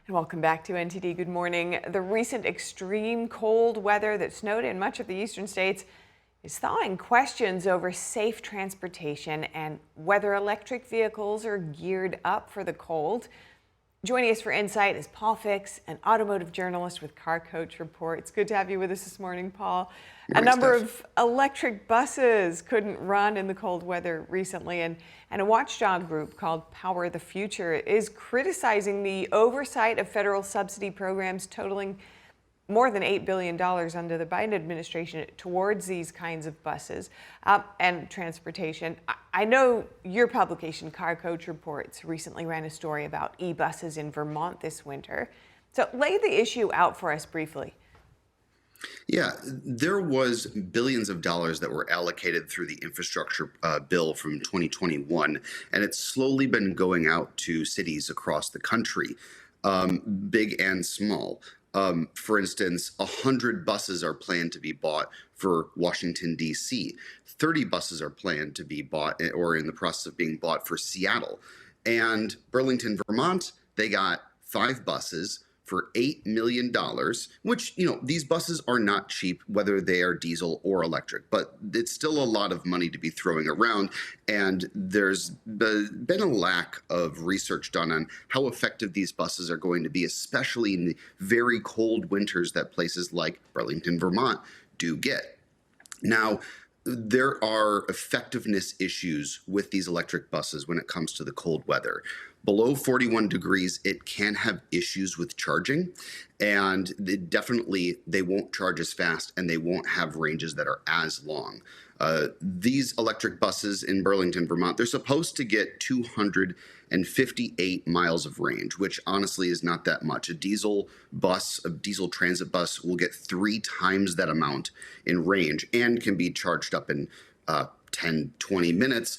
And welcome back to NTD. Good morning. The recent extreme cold weather that snowed in much of the eastern states is thawing questions over safe transportation and whether electric vehicles are geared up for the cold. Joining us for insight is Paul Fix, an automotive journalist with Car Coach Report. It's good to have you with us this morning, Paul. A number of electric buses couldn't run in the cold weather recently, and a watchdog group called Power the Future is criticizing the oversight of federal subsidy programs totaling more than $8 billion under the Biden administration towards these kinds of buses and transportation. I know your publication, Car Coach Reports, recently ran a story about e-buses in Vermont this winter. So lay the issue out for us briefly. Yeah, there was billions of dollars that were allocated through the infrastructure bill from 2021, and it's slowly been going out to cities across the country, big and small. For instance, 100 buses are planned to be bought for Washington, D.C. 30 buses are planned to be bought or in the process of being bought for Seattle. And Burlington, Vermont, they got 5 buses for $8 million, which, these buses are not cheap, whether they are diesel or electric, but it's still a lot of money to be throwing around. And there's been a lack of research done on how effective these buses are going to be, especially in the very cold winters that places like Burlington, Vermont do get. Now, there are effectiveness issues with these electric buses when it comes to the cold weather. Below 41 degrees, it can have issues with charging, and they won't charge as fast and they won't have ranges that are as long. These electric buses in Burlington, Vermont, they're supposed to get 258 miles of range, which honestly is not that much. A diesel transit bus will get 3 times that amount in range and can be charged up in 20 minutes,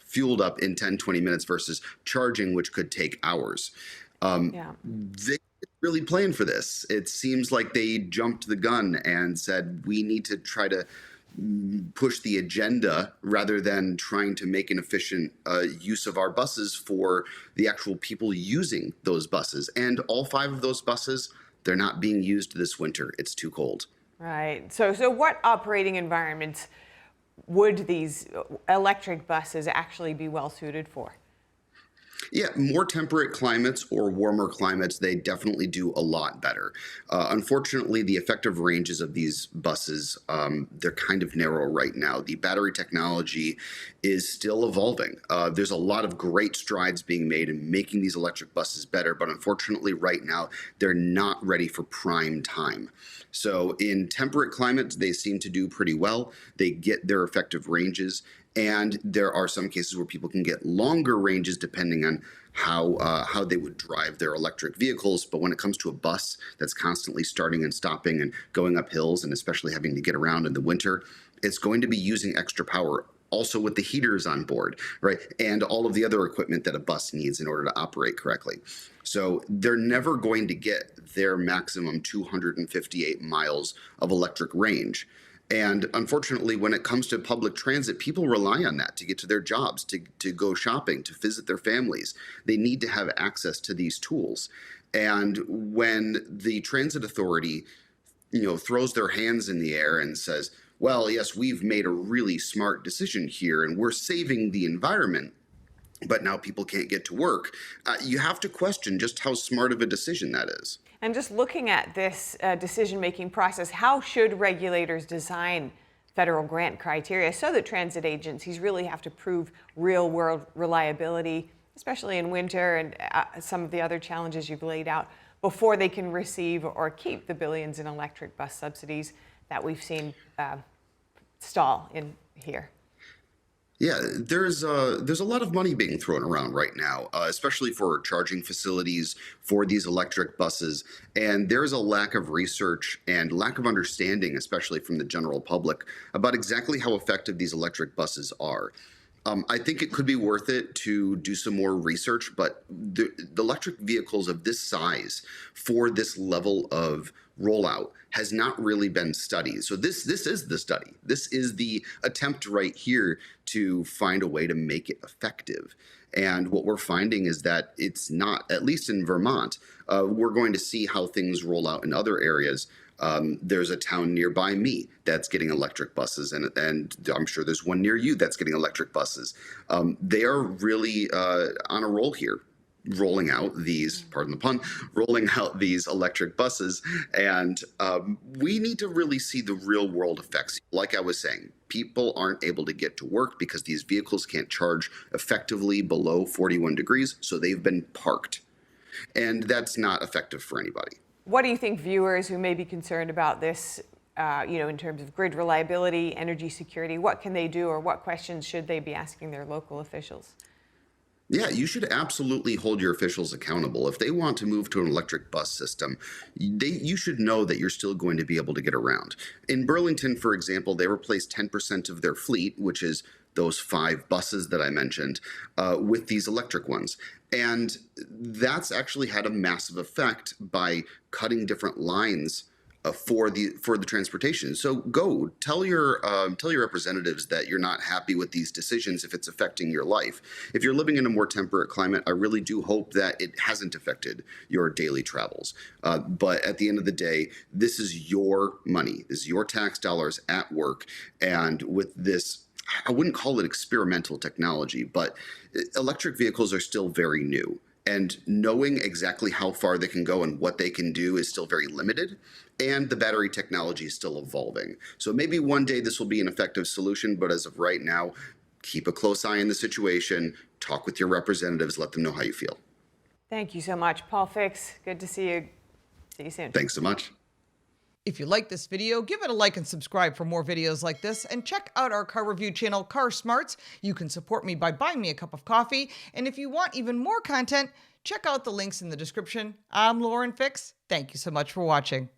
fueled up in 10-20 minutes versus charging, which could take hours. They really playing for this. It seems like they jumped the gun and said, we need to try to push the agenda rather than trying to make an efficient use of our buses for the actual people using those buses. And all 5 of those buses, they're not being used this winter. It's too cold. Right. So what operating environments would these electric buses actually be well suited for? Yeah, more temperate climates or warmer climates, they definitely do a lot better. Unfortunately, the effective ranges of these buses, they're kind of narrow right now. The battery technology is still evolving. There's a lot of great strides being made in making these electric buses better, but unfortunately right now, they're not ready for prime time. So in temperate climates, they seem to do pretty well. They get their effective ranges. And there are some cases where people can get longer ranges depending on how they would drive their electric vehicles. But when it comes to a bus that's constantly starting and stopping and going up hills, and especially having to get around in the winter, it's going to be using extra power. Also with the heaters on board, right? And all of the other equipment that a bus needs in order to operate correctly. So they're never going to get their maximum 258 miles of electric range. And unfortunately, when it comes to public transit, people rely on that to get to their jobs, to go shopping, to visit their families. They need to have access to these tools. And when the transit authority, throws their hands in the air and says, well, yes, we've made a really smart decision here and we're saving the environment, but now people can't get to work, you have to question just how smart of a decision that is. And just looking at this decision-making process, how should regulators design federal grant criteria so that transit agencies really have to prove real-world reliability, especially in winter and some of the other challenges you've laid out, before they can receive or keep the billions in electric bus subsidies that we've seen stall in here? Yeah, there's a lot of money being thrown around right now, especially for charging facilities for these electric buses. And there's a lack of research and lack of understanding, especially from the general public, about exactly how effective these electric buses are. I think it could be worth it to do some more research, but the electric vehicles of this size for this level of rollout has not really been studied. So this is the study. This is the attempt right here to find a way to make it effective. And what we're finding is that it's not, at least in Vermont. We're going to see how things roll out in other areas. There's a town nearby me that's getting electric buses, and I'm sure there's one near you that's getting electric buses. They are really on a roll here, rolling out these, pardon the pun, rolling out these electric buses. And we need to really see the real world effects. Like I was saying, people aren't able to get to work because these vehicles can't charge effectively below 41 degrees, so they've been parked. And that's not effective for anybody. What do you think viewers who may be concerned about this, in terms of grid reliability, energy security, what can they do, or what questions should they be asking their local officials? Yeah, you should absolutely hold your officials accountable. If they want to move to an electric bus system, you should know that you're still going to be able to get around. In Burlington, for example, they replaced 10% of their fleet, which is those 5 buses that I mentioned, with these electric ones. And that's actually had a massive effect by cutting different lines for the transportation. So go tell your representatives that you're not happy with these decisions if it's affecting your life. If you're living in a more temperate climate, I really do hope that it hasn't affected your daily travels. But at the end of the day, this is your money. This is your tax dollars at work. And with this, I wouldn't call it experimental technology, but electric vehicles are still very new. And knowing exactly how far they can go and what they can do is still very limited. And the battery technology is still evolving. So maybe one day this will be an effective solution, but as of right now, keep a close eye on the situation, talk with your representatives, let them know how you feel. Thank you so much, Paul Fix. Good to see you. See you soon. Thanks so much. If you like this video, give it a like and subscribe for more videos like this, and check out our car review channel, Car Smarts. You can support me by buying me a cup of coffee, and if you want even more content, check out the links in the description. I'm Lauren Fix. Thank you so much for watching.